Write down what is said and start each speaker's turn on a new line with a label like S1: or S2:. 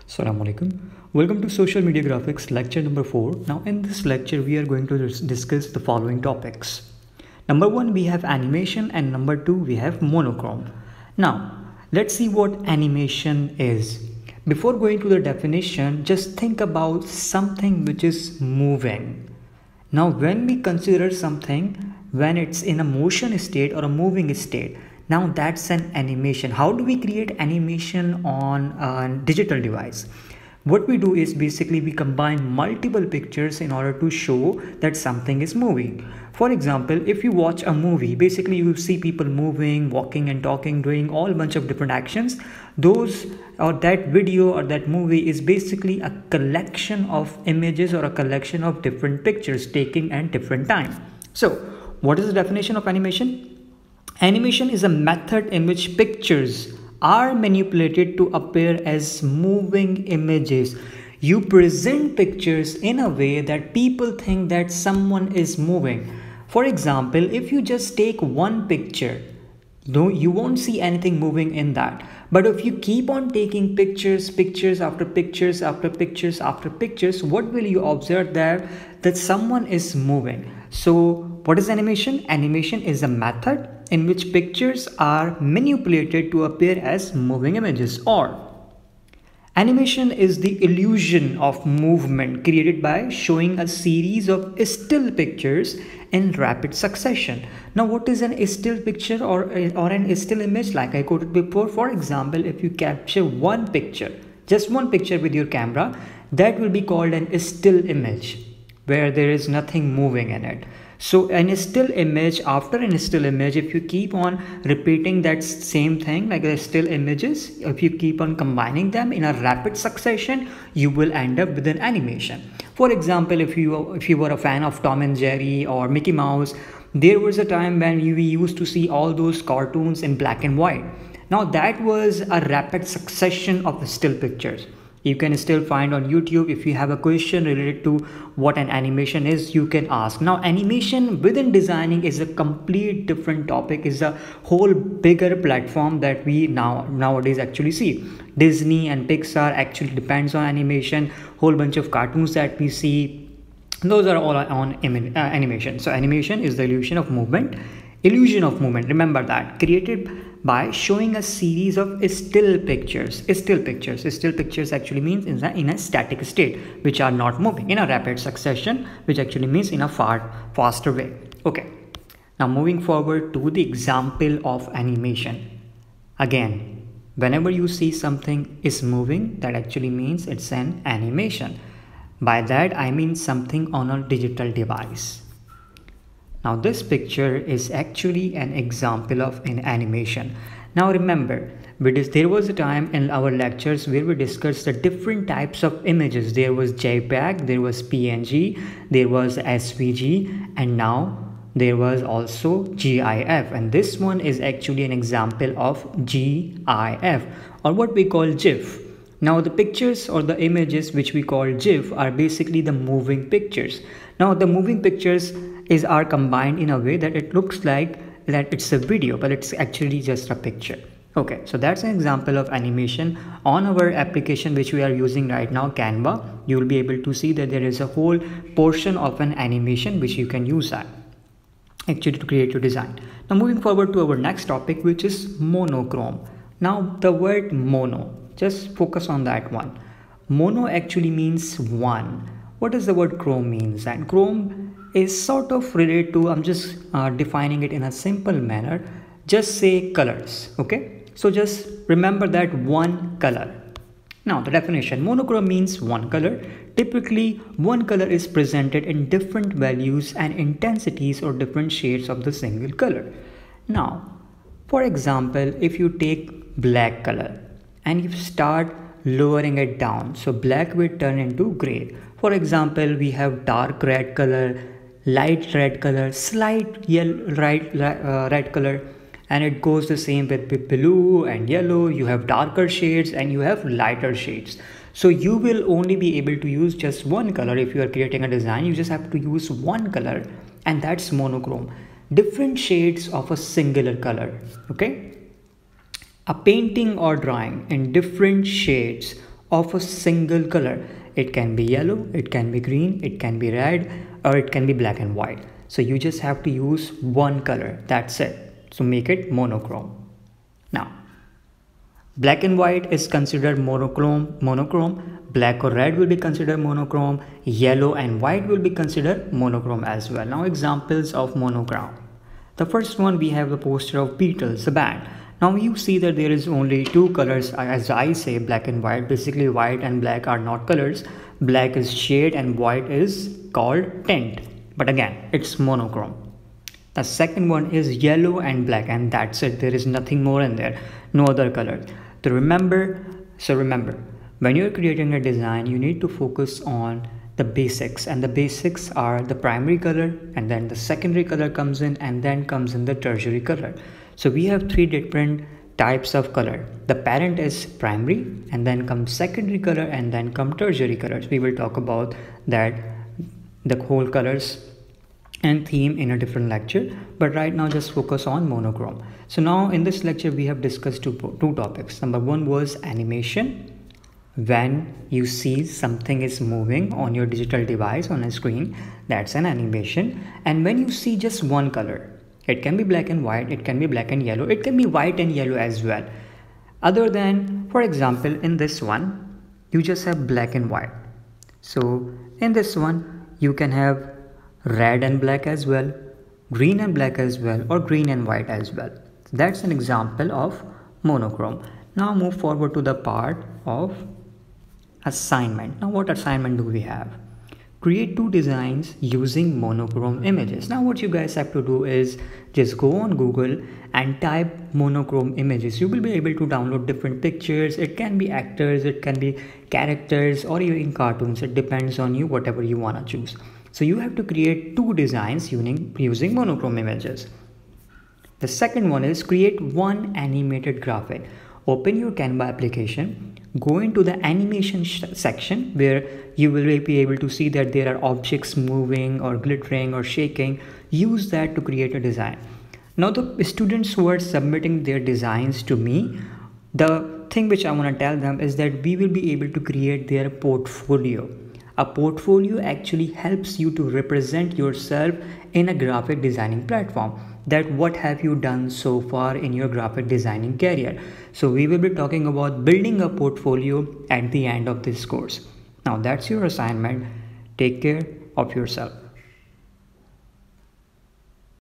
S1: Assalamu alaikum. Welcome to Social Media Graphics lecture number 4. Now in this lecture we are going to discuss the following topics. Number 1 we have animation and number 2 we have monochrome. Now let's see what animation is. Before going to the definition, just think about something which is moving. Now when we consider something when it's in a motion state or a moving state, now that's an animation. How do we create animation on a digital device? What we do is basically we combine multiple pictures in order to show that something is moving. For example, if you watch a movie, basically you see people moving, walking and talking, doing all bunch of different actions. Those or that video or that movie is basically a collection of images or a collection of different pictures taken at different time. So what is the definition of animation? Animation is a method in which pictures are manipulated to appear as moving images. You present pictures in a way that people think that someone is moving. For example, if you just take one picture, no, you won't see anything moving in that. But if you keep on taking pictures after pictures after pictures after pictures, what will you observe there? That someone is moving. So what is animation? Animation is a method in which pictures are manipulated to appear as moving images, or animation is the illusion of movement created by showing a series of still pictures in rapid succession. Now what is an still picture or an still image? Like I quoted before, for example, if you capture one picture, just one picture with your camera, that will be called an still image where there is nothing moving in it. So in a still image, after a still image, if you keep on repeating that same thing like the still images, if you keep on combining them in a rapid succession, you will end up with an animation. For example, if you were a fan of Tom and Jerry or Mickey Mouse, there was a time when we used to see all those cartoons in black and white. Now that was a rapid succession of still pictures. You can still find on YouTube. If you have a question related to what an animation is, you can ask. Now animation within designing is a complete different topic, is a whole bigger platform that we nowadays actually see. Disney and Pixar actually depends on animation. Whole bunch of cartoons that we see, those are all on animation. So animation is the illusion of movement. Remember that, created by showing a series of still pictures. Still pictures actually means in a static state, which are not moving, in a rapid succession, which actually means in a faster way. Okay, now moving forward to the example of animation. Again, whenever you see something is moving, that actually means it's an animation. By that I mean something on a digital device. Now this picture is actually an example of an animation. Now remember, there was a time in our lectures where we discussed the different types of images. There was JPEG, there was PNG, there was SVG, and now there was also GIF. And this one is actually an example of GIF, or what we call GIF. Now the pictures or the images which we call GIF are basically the moving pictures. Now the moving pictures are combined in a way that it looks like that it's a video, but it's actually just a picture. Okay, so that's an example of animation. On our application which we are using right now, Canva, you will be able to see that there is a whole portion of an animation which you can use that actually to create your design. Now moving forward to our next topic, which is monochrome. Now the word mono, just focus on that one. Mono actually means one. What does the word chrome means? And chrome is sort of related to, I'm just defining it in a simple manner, just say colors. Okay, so just remember that one color. Now the definition, monochrome means one color. Typically one color is presented in different values and intensities or different shades of the single color. Now for example, if you take black color and you start lowering it down, so black will turn into gray. For example, we have dark red color, light red color, slight red color, and it goes the same with blue and yellow. You have darker shades and you have lighter shades. So you will only be able to use just one color. If you are creating a design, you just have to use one color, and that's monochrome. Different shades of a singular color. Okay, a painting or drawing in different shades of a single color. It can be yellow, it can be green, it can be red, or it can be black and white. So you just have to use one color, that's it. So make it monochrome. Now, black and white is considered monochrome. Black or red will be considered monochrome. Yellow and white will be considered monochrome as well. Now, examples of monochrome. The first one, we have the poster of Beatles, the band. Now you see that there is only two colors, as I say, black and white. Basically, white and black are not colors. Black is shade and white is called tint. But again, it's monochrome. The second one is yellow and black, and that's it. There is nothing more in there, no other color. So remember, when you're creating a design, you need to focus on the basics, and the basics are the primary color, and then the secondary color comes in, and then comes in the tertiary color. So we have three different types of color. The parent is primary, and then comes secondary color, and then come tertiary colors. We will talk about that, the whole colors and theme in a different lecture, but right now just focus on monochrome. So now in this lecture we have discussed two topics. Number one was animation. When you see something is moving on your digital device on a screen, that's an animation. And when you see just one color, it can be black and white, it can be black and yellow, it can be white and yellow as well. Other than, for example, in this one, you just have black and white. So in this one, you can have red and black as well, green and black as well, or green and white as well. That's an example of monochrome. Now move forward to the part of assignment. Now what assignment do we have? Create two designs using monochrome images. Now what you guys have to do is just go on Google and type monochrome images. You will be able to download different pictures. It can be actors, it can be characters, or even cartoons. It depends on you, whatever you want to choose. So you have to create two designs using monochrome images. The second one is create one animated graphic. Open your Canva application, go into the animation section where you will be able to see that there are objects moving or glittering or shaking. Use that to create a design. Now the students who are submitting their designs to me, the thing which I want to tell them is that we will be able to create their portfolio. A portfolio actually helps you to represent yourself in a graphic designing platform, that what have you done so far in your graphic designing career. So we will be talking about building a portfolio at the end of this course. Now that's your assignment. Take care of yourself.